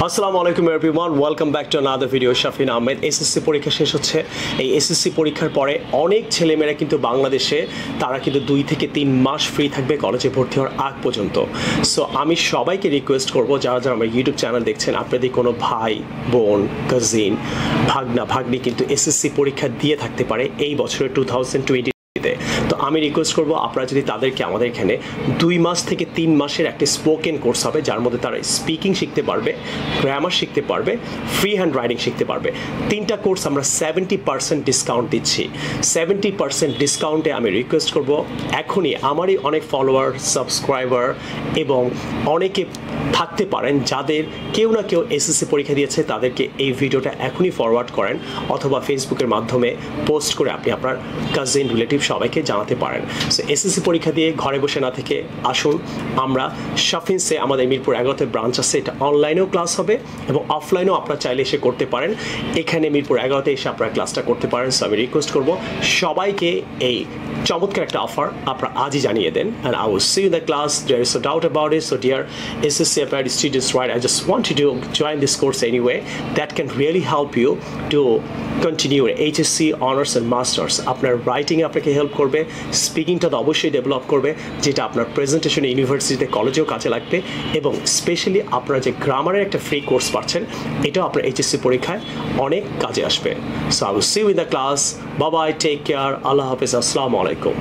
আসসালামু আলাইকুম everyone, welcome back to another video. Shafin Ahmed. SSC পরীক্ষা শেষ হচ্ছে। এই এসএসসি পরীক্ষার পরে অনেক ছেলেমেয়েরা কিন্তু বাংলাদেশে তারা কিন্তু 2 থেকে 3 মাস ফ্রি থাকবে কলেজে ভর্তি হওয়ার আগ পর্যন্ত। সো আমি সবাইকে রিকোয়েস্ট করব, যারা যারা আমার ইউটিউব চ্যানেল দেখছেন, আপনাদের কোনো ভাই বোন কাজিন ভাগনা ভাগ্নি কিন্তু এসএসসি পরীক্ষা দিয়ে থাকতে পারে এই বছরের 2020। তো আমি রিকোয়েস্ট করব, আপনারা যদি তাদেরকে আমাদের এখানে 2 মাস থেকে 3 মাসের একটা স্পোকেন কোর্স হবে, যার মধ্যে তারা স্পিকিং শিখতে পারবে, গ্রামার শিখতে পারবে, ফ্রি হ্যান্ড রাইটিং শিখতে পারবে। 3টা কোর্স আমরা 70% ডিসকাউন্ট দিচ্ছি। 70% ডিসকাউন্টে আমি রিকোয়েস্ট করব, এখনই আমারই অনেক ফলোয়ার, সাবস্ক্রাইবার এবং অনেকে থাকতে পারেন যাদের কেউ না কেউ এসএসসি পরীক্ষা দিয়েছে, তাদেরকে এই ভিডিওটা এখনই ফরওয়ার্ড করেন অথবা ফেসবুকের মাধ্যমে পোস্ট করে আপনি আপনার কাজিন রিলেটিভ সবাইকে জানাতে পারেন। সো এসএসসি পরীক্ষা দিয়ে ঘরে বসে না থেকে আসুন, আমরা শাফিন্সে আমাদের মিরপুর 11তে ব্রাঞ্চ আছে, এটা অনলাইনেও ক্লাস হবে এবং অফলাইনেও আপনারা চাইলে এসে করতে পারেন। এখানে মিরপুর 11তে এসে আপনারা ক্লাসটা করতে পারেন। সো আমি রিকোয়েস্ট করব সবাইকে এই চমৎকার একটা অফার আপনারা আজই জানিয়ে দেন। And I will see you in the class, there is no doubt about it. So dear SSC applied students, right, I just want you to join this course anyway. That can really help you to continue your HSC honors and masters. আপনার writing আপনাকে help করবে, স্পিকিংটা তো অবশ্যই develop করবে, যেটা আপনার presentation ইউনিভার্সিটিতে কলেজেও কাজে লাগবে, এবং স্পেশালি আপনারা যে গ্রামারের একটা ফ্রি কোর্স পাচ্ছেন, এটাও আপনার HSC পরীক্ষায় অনেক কাজে আসবে। So I will see you in the class. Bye bye, take care, আল্লাহ হাফেজ, আসসালামু আলাইকুম।